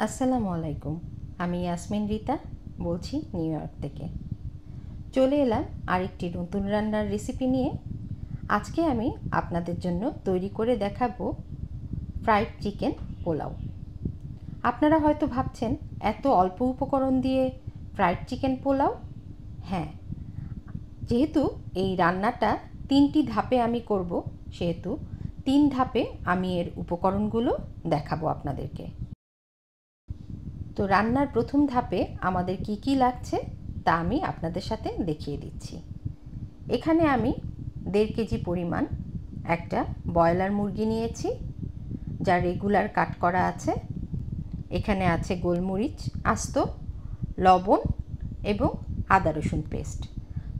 আসসালামু আলাইকুম। আমি ইয়াসমিন রিতা বলছি নিউ ইয়র্ক থেকে। চলে এলাম আরেকটি নতুন রান্নার রেসিপি নিয়ে। আজকে আমি আপনাদের জন্য তৈরি করে দেখাবো ফ্রাইড চিকেন পোলাও। আপনারা হয়তো ভাবছেন এত অল্প উপকরণ দিয়ে ফ্রাইড চিকেন পোলাও? হ্যাঁ, যেহেতু এই রান্নাটা 3টি ধাপে আমি করব, সেহেতু 3 ধাপে আমি এর উপকরণগুলো দেখাবো আপনাদেরকে। তো রান্নার প্রথম ধাপে আমাদের কি কি লাগছে তা আমি আপনাদের সাথে দেখিয়ে দিচ্ছি। এখানে আমি 1.5 কেজি পরিমাণ একটা ব্রয়লার মুরগি নিয়েছি, যা রেগুলার কাট করা আছে। এখানে আছে গোলমরিচ আস্ত, লবণ এবং আদা রসুন পেস্ট।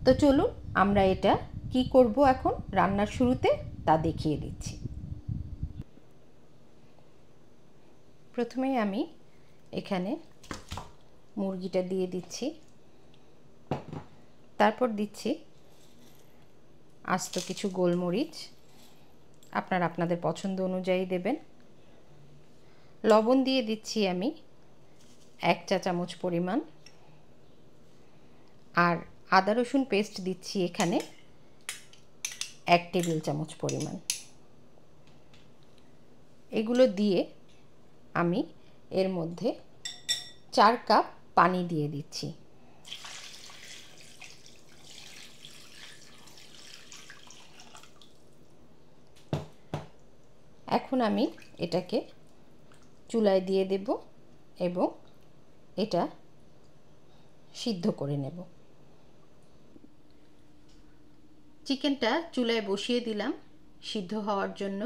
তো চলুন আমরা এটা কি করব এখন রান্নার শুরুতে তা দেখিয়ে দিচ্ছি। প্রথমেই আমি এখানে মুরগিটা দিয়ে দিচ্ছি, তারপর দিচ্ছি আস্ত কিছু গোলমরিচ, আপনারা আপনাদের পছন্দ অনুযায়ী দেবেন। লবণ দিয়ে দিচ্ছি আমি 1 চা চামচ পরিমাণ, আর আদা রসুন পেস্ট দিচ্ছি এখানে 1 টেবিল চামচ পরিমাণ। এগুলো দিয়ে আমি এর মধ্যে 4 কাপ পানি দিয়ে দিচ্ছি। এখন আমি এটাকে চুলায় দিয়ে দেব এবং এটা সিদ্ধ করে নেব। চিকেনটা চুলায় বসিয়ে দিলাম সিদ্ধ হওয়ার জন্য।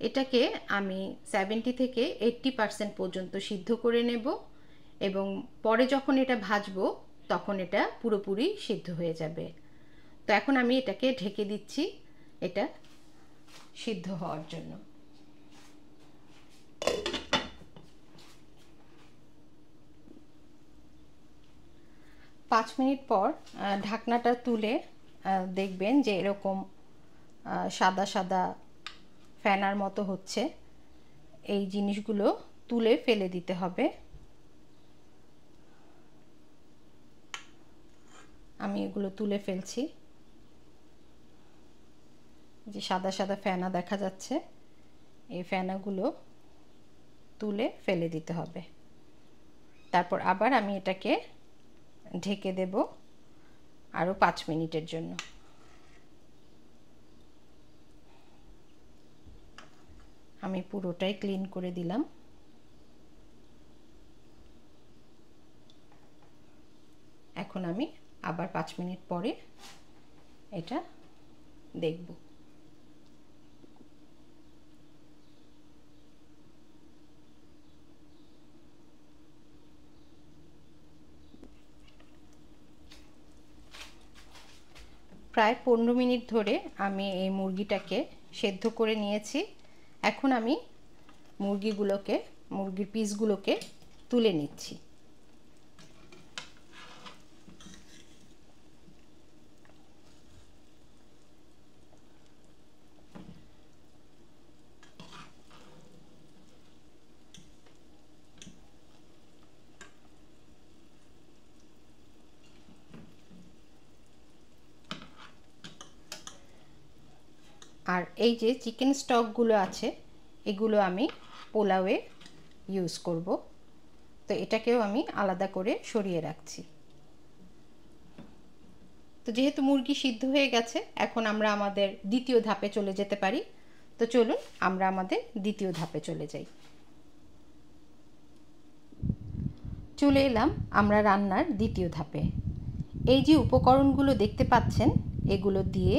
এটাকে আমি 70 থেকে 80% পর্যন্ত সিদ্ধ করে নেব এবং পরে যখন এটা ভাজবো তখন এটা পুরোপুরি সিদ্ধ হয়ে যাবে। তো এখন আমি এটাকে ঢেকে দিচ্ছি এটা সিদ্ধ হওয়ার জন্য। পাঁচ মিনিট পর ঢাকনাটা তুলে দেখবেন যে এরকম সাদা সাদা ফেনার মতো হচ্ছে। এই জিনিসগুলো তুলে ফেলে দিতে হবে। আমি এগুলো তুলে ফেলছি। যে সাদা সাদা ফেনা দেখা যাচ্ছে, এই ফেনাগুলো তুলে ফেলে দিতে হবে। তারপর আবার আমি এটাকে ঢেকে দেব আরও 5 মিনিটের জন্য। আমি পুরোটাই ক্লিন করে দিলাম। এখন আমি আবার 5 মিনিট পরে এটা দেখব। প্রায় 15 মিনিট ধরে আমি এই মুরগিটাকে সেদ্ধ করে নিয়েছি। এখন আমি মুরগির পিসগুলোকে তুলে নিচ্ছি। আর এই যে চিকেন স্টকগুলো আছে এগুলো আমি পোলাওয়ে ইউজ করব, তো এটাকেও আমি আলাদা করে সরিয়ে রাখছি। তো যেহেতু মুরগি সিদ্ধ হয়ে গেছে, এখন আমরা আমাদের দ্বিতীয় ধাপে চলে যেতে পারি। তো চলুন আমরা আমাদের দ্বিতীয় ধাপে চলে যাই। চলে এলাম আমরা রান্নার দ্বিতীয় ধাপে। এই যে উপকরণগুলো দেখতে পাচ্ছেন এগুলো দিয়ে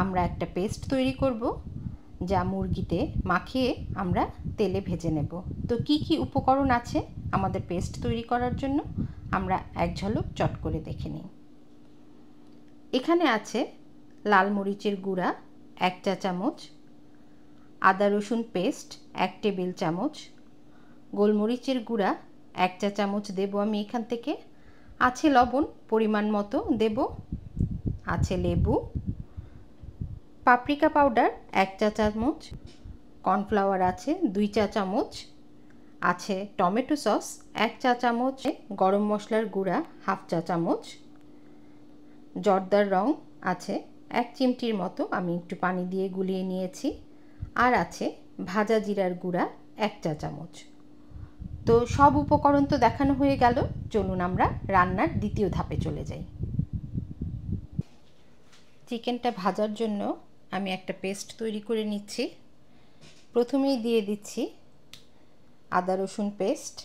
আমরা একটা পেস্ট তৈরি করব, যা মুরগিতে মাখিয়ে আমরা তেলে ভেজে নেব। তো কি কি উপকরণ আছে আমাদের পেস্ট তৈরি করার জন্য আমরা এক ঝলক চট করে দেখে নিই। এখানে আছে লাল মরিচের গুঁড়া 1 চা চামচ, আদা রসুন পেস্ট 1 টেবিল চামচ, গোলমরিচের গুঁড়া 1 চা চামচ দেব আমি এখান থেকে, আছে লবণ পরিমাণ মতো দেব, আছে লেবু, পাপরিকা পাউডার 1 চা চামচ, কর্নফ্লাওয়ার আছে 2 চা চামচ, আছে টমেটো সস 1 চা চামচ, গরম মশলার গুঁড়া 1/2 চা চামচ, জর্দার রং আছে 1 চিমটির মতো, আমি একটু পানি দিয়ে গুলিয়ে নিয়েছি, আর আছে ভাজা জিরার গুঁড়া 1 চা চামচ। তো সব উপকরণ তো দেখানো হয়ে গেল, চলুন আমরা রান্নার দ্বিতীয় ধাপে চলে যাই। চিকেনটা ভাজার জন্য আমি একটা পেস্ট তৈরি করে নিচ্ছি। প্রথমেই দিয়ে দিচ্ছি আদা রসুন পেস্ট,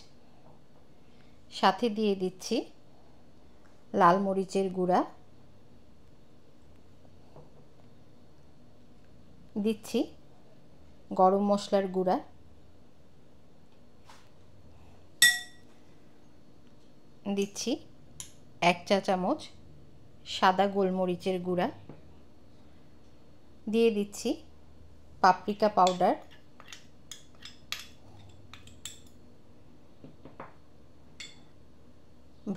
সাথে দিয়ে দিচ্ছি লাল মরিচের গুঁড়া, দিচ্ছি গরম মশলার গুঁড়া, দিচ্ছি 1 চা চামচ সাদা গোলমরিচের গুঁড়া, দিয়ে দিচ্ছি পাপরিকা পাউডার,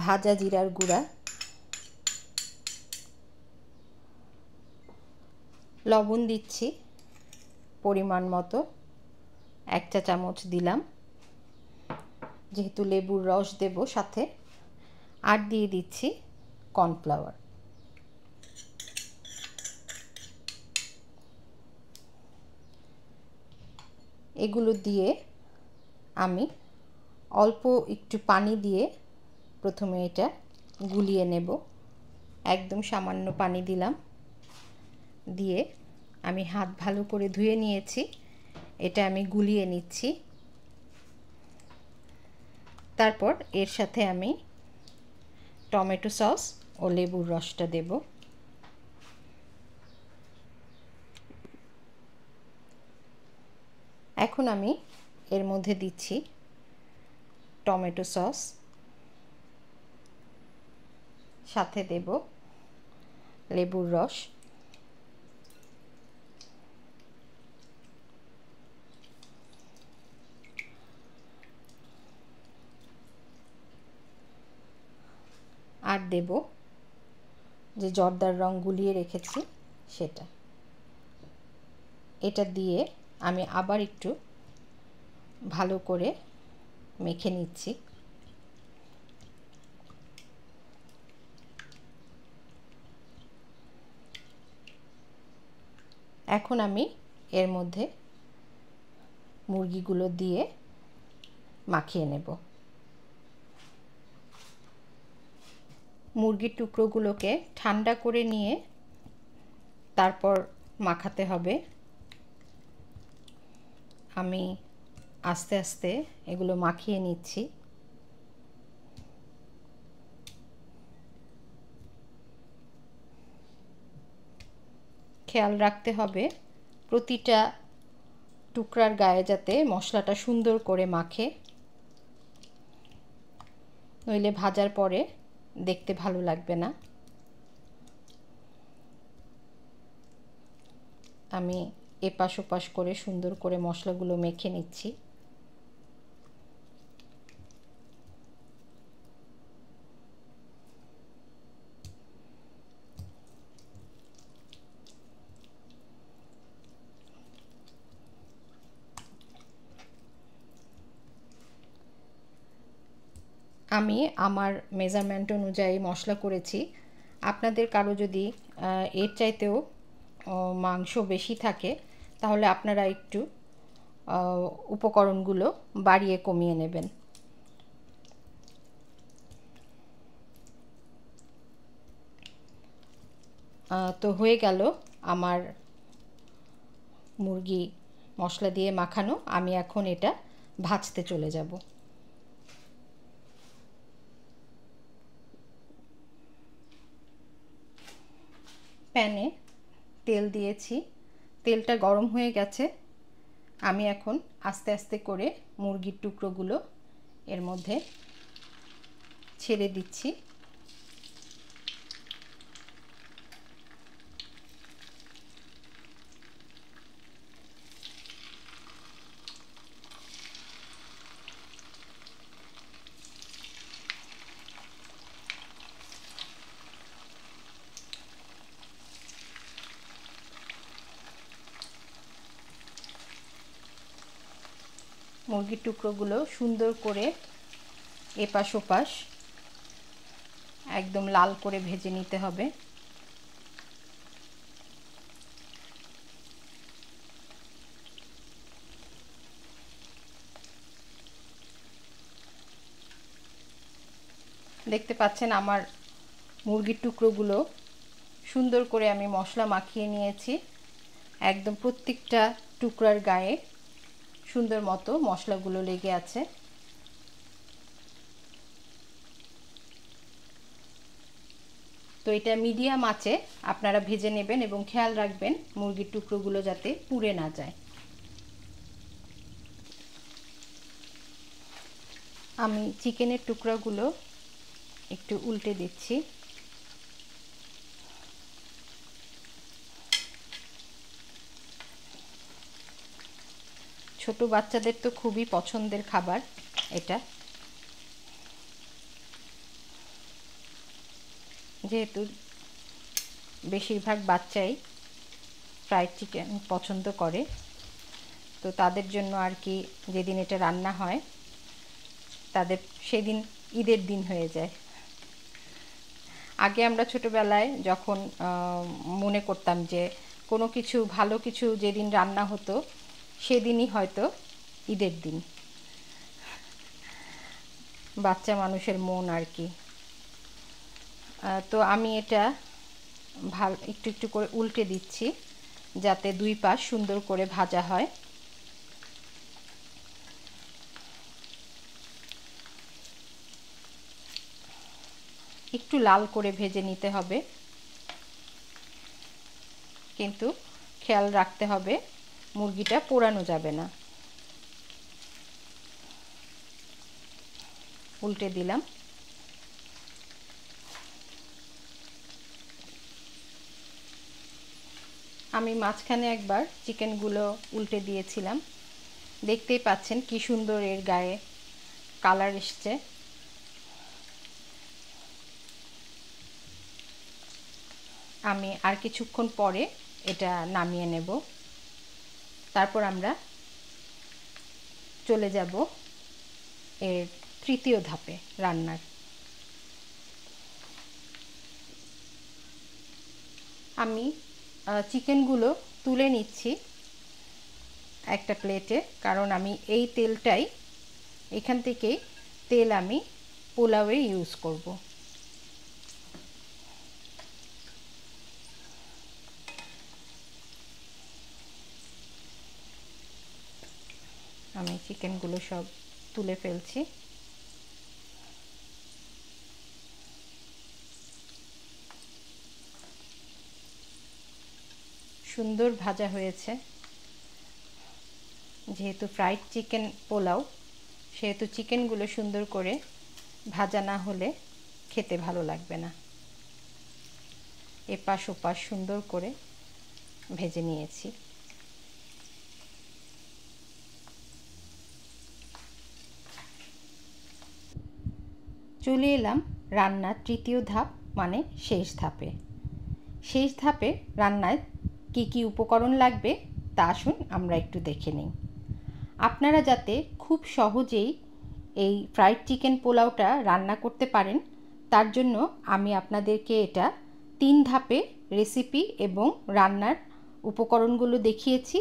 ভাজা জিরার গুঁড়া, লবণ দিচ্ছি পরিমাণ মতো 1 চা চামচ দিলাম, যেহেতু লেবুর রস দেব সাথে, আর দিয়ে দিচ্ছি কর্নফ্লাওয়ার। এগুলো দিয়ে আমি অল্প একটু পানি দিয়ে প্রথমে এটা গুলিয়ে নেব। একদম সামান্য পানি দিলাম, দিয়ে আমি হাত ভালো করে ধুয়ে নিয়েছি, এটা আমি গুলিয়ে নিচ্ছি। তারপর এর সাথে আমি টমেটো সস ও লেবুর রসটা দেব। এখন আমি এর মধ্যে দিচ্ছি টমেটো সস, সাথে দেব লেবুর রস, আর দেব যে জর্দার রং গুলিয়ে রেখেছি সেটা। এটা দিয়ে আমি আবার একটু ভালো করে মেখে নিচ্ছি। এখন আমি এর মধ্যে মুরগিগুলো দিয়ে মাখিয়ে নেব। মুরগির টুকরোগুলোকে ঠান্ডা করে নিয়ে তারপর মাখাতে হবে। আমি আস্তে আস্তে এগুলো মাখিয়ে নিচ্ছি। খেয়াল রাখতে হবে প্রতিটা টুকরার গায়ে যাতে মশলাটা সুন্দর করে মাখে, নইলে ভাজার পরে দেখতে ভালো লাগবে না। আমি এপাশ ওপাশ করে সুন্দর করে মশলাগুলো মেখে নিচ্ছি। আমি আমার মেজারমেন্ট অনুযায়ী মশলা করেছি। আপনাদের কারো যদি এর চাইতেও মাংস বেশি থাকে তাহলে আপনারা একটু উপকরণগুলো বাড়িয়ে কমিয়ে নেবেন। তো হয়ে গেল আমার মুরগি মশলা দিয়ে মাখানো। আমি এখন এটা ভাজতে চলে যাব। প্যানে তেল দিয়েছি, তেলটা গরম হয়ে গেছে। আমি এখন আস্তে আস্তে করে মুরগির টুকরোগুলো এর মধ্যে ছেড়ে দিচ্ছি। মুরগির টুকরোগুলো সুন্দর করে এপাশ ওপাশ একদম লাল করে ভেজে নিতে হবে। দেখতে পাচ্ছেন আমার মুরগির টুকরোগুলো সুন্দর করে আমি মশলা মাখিয়ে নিয়েছি। একদম প্রত্যেকটা টুকরার গায়ে সুন্দর মতো মশলাগুলো লেগে আছে। তো এটা মিডিয়াম আঁচে আপনারা ভেজে নেবেন এবং খেয়াল রাখবেন মুরগির টুকরোগুলো যাতে পুড়ে না যায়। আমি চিকেনের টুকরাগুলো একটু উল্টে দিচ্ছি। ছোট বাচ্চাদের তো খুবই পছন্দের খাবার এটা, যেহেতু বেশিরভাগ বাচ্চাই ফ্রাইড চিকেন পছন্দ করে, তো তাদের জন্য আর কি যেদিন এটা রান্না হয় তাদের সেদিন ঈদের দিন হয়ে যায়। আগে আমরা ছোটোবেলায় যখন মনে করতাম যে কোনো কিছু ভালো কিছু যেদিন রান্না হতো সেদিনই হয়তো ঈদের দিন। বাচ্চা মানুষের মন আর কি। তো আমি এটা একটু একটু করে উল্টে দিচ্ছি যাতে দুই পাশ সুন্দর করে ভাজা হয়। একটু লাল করে ভেজে নিতে হবে, কিন্তু খেয়াল রাখতে হবে মুরগিটা পোড়ানো যাবে না। উল্টে দিলাম। আমি মাঝখানে একবার চিকেনগুলো উল্টে দিয়েছিলাম। দেখতেই পাচ্ছেন কি সুন্দর এর গায়ে কালার এসছে। আমি আর কিছুক্ষণ পরে এটা নামিয়ে নেব। তারপর আমরা চলে যাব এর তৃতীয় ধাপে রান্নার। আমি চিকেনগুলো তুলে নিচ্ছি একটা প্লেটে, কারণ আমি এই তেলটাই এখান থেকেই তেল আমি পোলাওয়ে ইউজ করব। আমি চিকেনগুলো সব তুলে ফেলছি। সুন্দর ভাজা হয়েছে। যেহেতু ফ্রাইড চিকেন পোলাও, সেহেতু চিকেনগুলো সুন্দর করে ভাজা না হলে খেতে ভালো লাগবে না। এপাশ ওপাশ সুন্দর করে ভেজে নিয়েছি। চলে এলাম রান্নার তৃতীয় ধাপ মানে শেষ ধাপে। শেষ ধাপে রান্নায় কি কি উপকরণ লাগবে তা আসুন আমরা একটু দেখে নিই। আপনারা যাতে খুব সহজেই এই ফ্রাইড চিকেন পোলাওটা রান্না করতে পারেন তার জন্য আমি আপনাদেরকে এটা 3 ধাপে রেসিপি এবং রান্নার উপকরণগুলো দেখিয়েছি।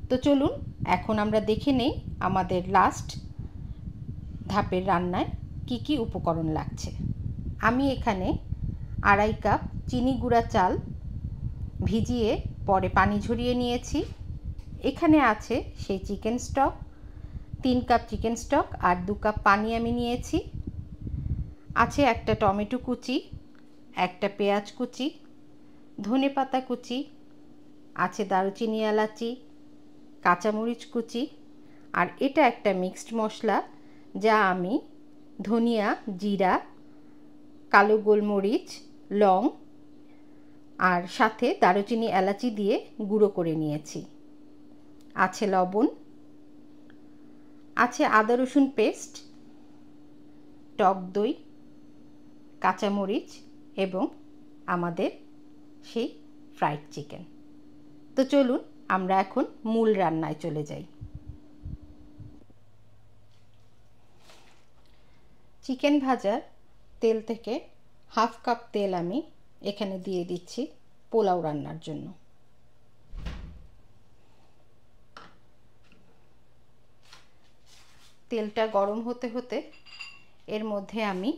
তো চলুন এখন আমরা দেখে নেই আমাদের লাস্ট ধাপের রান্নায় কি কি উপকরণ লাগছে। আমি এখানে 2.5 কাপ চিনি গুঁড়া চাল ভিজিয়ে পরে পানি ঝরিয়ে নিয়েছি। এখানে আছে সেই chicken stock, 3 cup chicken stock আর 2 কাপ পানি আমি নিয়েছি। আছে একটা টমেটো কুচি, একটা পেঁয়াজ কুচি, ধনেপাতা কুচি, আছে দারুচিনি এলাচি, কাঁচামরিচ কুচি, আর এটা একটা মিক্সড মশলা যা আমি ধনিয়া, জিরা, কালো গোলমরিচ, লং আর সাথে দারুচিনি এলাচি দিয়ে গুঁড়ো করে নিয়েছি। আছে লবণ, আছে আদা রসুন পেস্ট, টক দই, কাঁচামরিচ এবং আমাদের সেই ফ্রাইড চিকেন। তো চলুন আমরা এখন মূল রান্নায় চলে যাই। চিকেন ভাজার তেল থেকে হাফ কাপ তেল আমি এখানে দিয়ে দিচ্ছি পোলাও রান্নার জন্য। তেলটা গরম হতে হতে এর মধ্যে আমি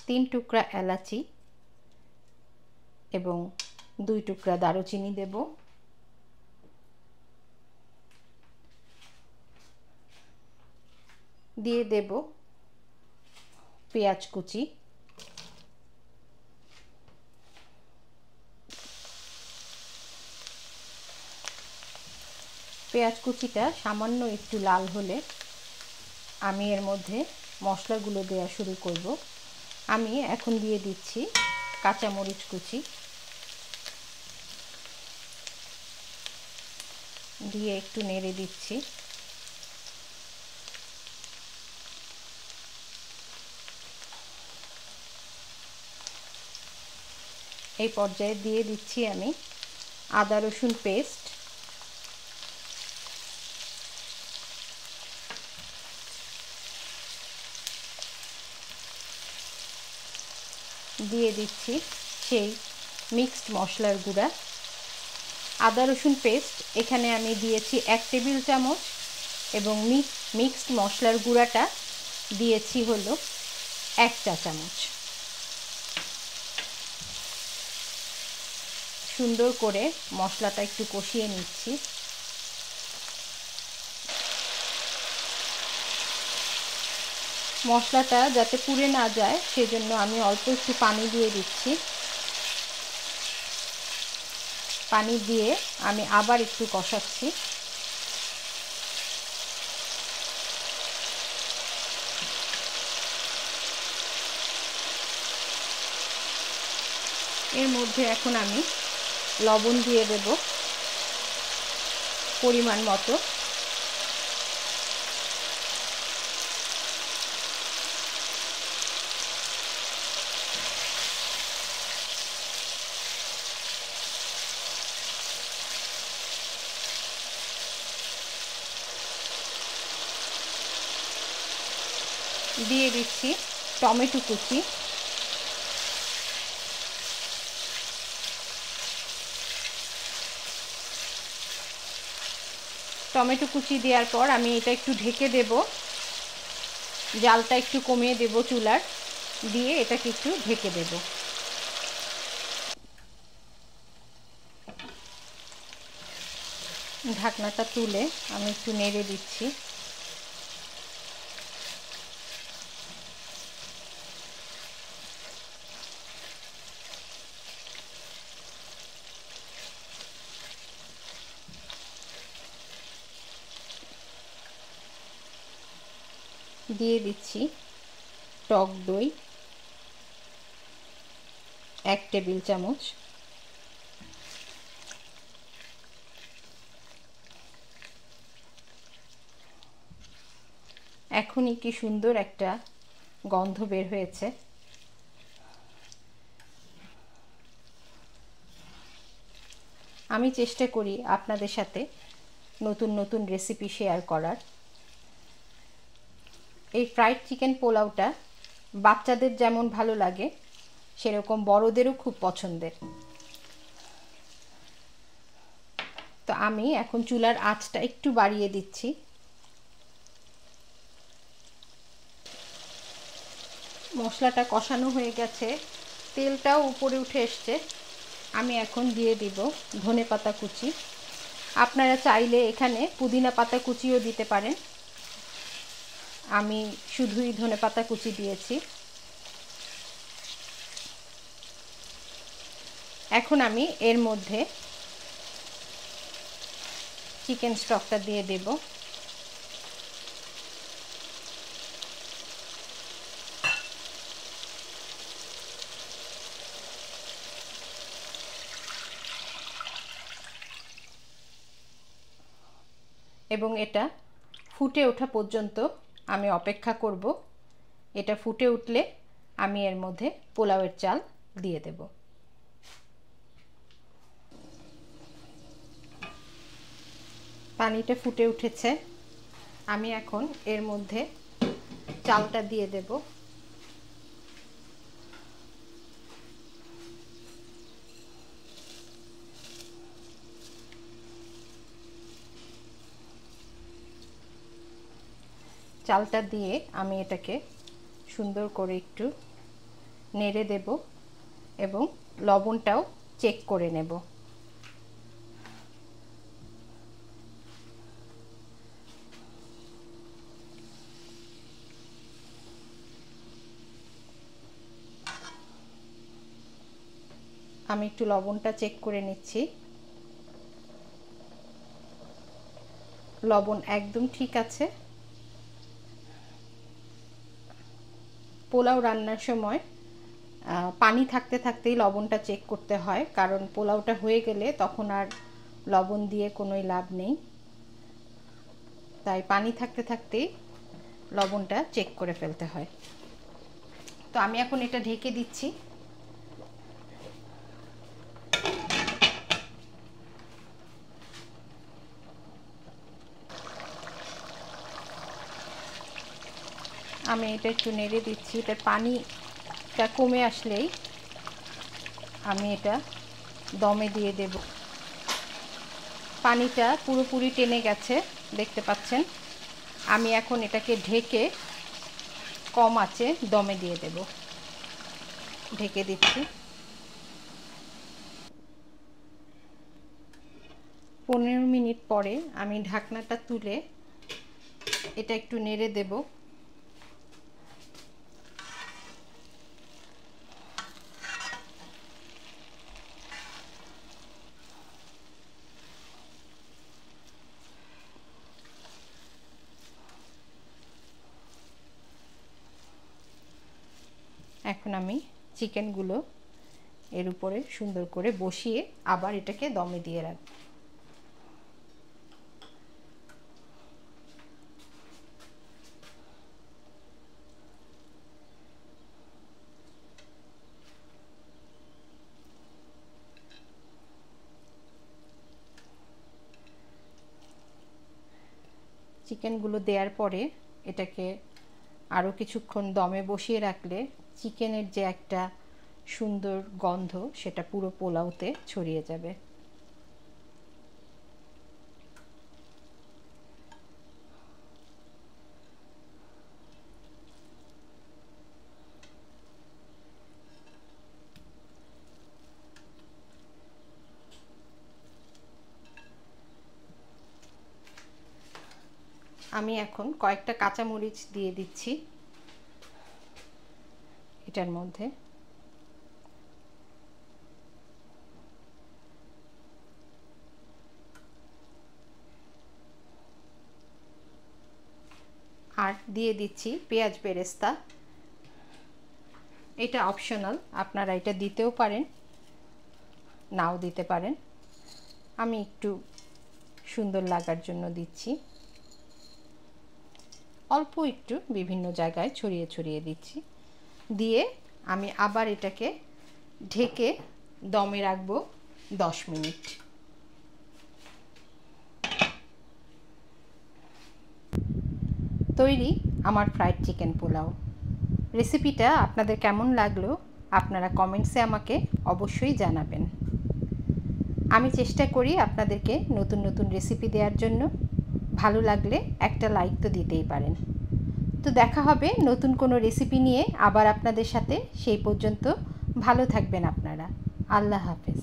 3 টুকরা এলাচি এবং 2 টুকরা দারুচিনি দেব। দিয়ে দেব পেঁয়াজ কুচি, পেঁয়াজ কুচিটা সামান্য একটু লাল হলে আমি এর মধ্যে মশলাগুলো দেওয়া শুরু করব। আমি এখন দিয়ে দিচ্ছি কাঁচামরিচ কুচি, দিয়ে একটু নেড়ে দিচ্ছি। এই পর্যায়ে দিয়ে দিচ্ছি আমি আদা রসুন পেস্ট, দিয়ে দিচ্ছি সেই মিক্সড মশলার গুঁড়া। আদা রসুন পেস্ট এখানে আমি দিয়েছি 1 টেবিল চামচ এবং মিক্সড মশলার গুঁড়াটা দিয়েছি হলো 1 চা চামচ। সুন্দর করে মশলাটা একটু কষিয়ে নিচ্ছি। মশলাটা যাতে পুড়ে না যায় সেজন্য আমি অল্প একটু পানি দিয়ে দিচ্ছি। পানি দিয়ে আমি আবার একটু কষাচ্ছি। এর মধ্যে এখন আমি লবণ দিয়ে দেব পরিমাণ মতো। দিয়ে দিচ্ছি টমেটো কুচি, টমেটো কুচি দেওয়ার পর আমি এটা একটু ঢেকে দেব, জালটা একটু কমিয়ে দেব চুলার, দিয়ে এটাকে একটু ঢেকে দেব। ঢাকনাটা তুলে আমি একটু নেড়ে দিচ্ছি। দিয়ে দিচ্ছি টক দই 1 টেবিল চামচ, এখনই কি সুন্দর একটা গন্ধ বের হয়েছে। আমি চেষ্টা করি আপনাদের সাথে নতুন নতুন রেসিপি শেয়ার করার। এই ফ্রাইড চিকেন পোলাওটা বাচ্চাদের যেমন ভালো লাগে সেরকম বড়দেরও খুব পছন্দের। তো আমি এখন চুলার আঁচটা একটু বাড়িয়ে দিচ্ছি। মশলাটা কষানো হয়ে গেছে, তেলটাও উপরে উঠে এসছে। আমি এখন দিয়ে দিব ধনেপাতা কুচি। আপনারা চাইলে এখানে পুদিনা পাতা কুচিও দিতে পারেন, আমি শুধুই ধনেপাতা কুচি দিয়েছি। এখন আমি এর মধ্যে চিকেন স্টকটা দিয়ে দেব। এবং এটা ফুটে ওঠা পর্যন্ত আমি অপেক্ষা করব। এটা ফুটে উঠলে আমি এর মধ্যে পোলাওয়ের চাল দিয়ে দেব। পানিটা ফুটে উঠেছে, আমি এখন এর মধ্যে চালটা দিয়ে দেব। চালটা দিয়ে আমি এটাকে সুন্দর করে একটু নেড়ে দেব এবং লবণটাও চেক করে নেব। আমি একটু লবণটা চেক করে নিচ্ছি। লবণ একদম ঠিক আছে। পোলাও রান্নার সময় পানি থাকতে থাকতেই লবণটা চেক করতে হয়, কারণ পোলাওটা হয়ে গেলে তখন আর লবণ দিয়ে কোনোই লাভ নেই। তাই পানি থাকতে থাকতেই লবণটা চেক করে ফেলতে হয়। তো আমি এখন এটা ঢেকে দিচ্ছি। আমি এটা একটু নেড়ে দিচ্ছি। এটা পানিটা কমে আসলেই আমি এটা দমে দিয়ে দেব। পানিটা পুরোপুরি টেনে গেছে, দেখতে পাচ্ছেন। আমি এখন এটাকে ঢেকে কম আঁচে দমে দিয়ে দেব। ঢেকে দিচ্ছি। 15 মিনিট পরে আমি ঢাকনাটা তুলে এটা একটু নেড়ে দেব। এখন আমি চিকেনগুলো এর উপরে সুন্দর করে বসিয়ে আবার এটাকে দমে দিয়ে রাখব। চিকেনগুলো দেওয়ার পরে এটাকে আরও কিছুক্ষণ দমে বসিয়ে রাখলে চিকেনের যে একটা সুন্দর গন্ধ সেটা পুরো পোলাওতে ছড়িয়ে যাবে। আমি এখন কয়েকটা কাঁচামরিচ দিয়ে দিচ্ছি এটার মধ্যে। আর দিয়ে দিচ্ছি পেঁয়াজ বেরেস্তা। এটা অপশনাল, আপনারা এটা দিতেও পারেন, নাও দিতে পারেন। আমি একটু সুন্দর লাগার জন্য দিচ্ছি। অল্প একটু বিভিন্ন জায়গায় ছড়িয়ে ছড়িয়ে দিচ্ছি। দিয়ে আমি আবার এটাকে ঢেকে দমে রাখবো 10 মিনিট। তৈরি আমার ফ্রাইড চিকেন পোলাও। রেসিপিটা আপনাদের কেমন লাগলো আপনারা কমেন্টসে আমাকে অবশ্যই জানাবেন। আমি চেষ্টা করি আপনাদেরকে নতুন নতুন রেসিপি দেওয়ার জন্য। ভালো লাগলে একটা লাইক তো দিতেই পারেন। তো দেখা হবে নতুন কোনো রেসিপি নিয়ে আবার আপনাদের সাথে। সেই পর্যন্ত ভালো থাকবেন আপনারা। আল্লাহ হাফেজ।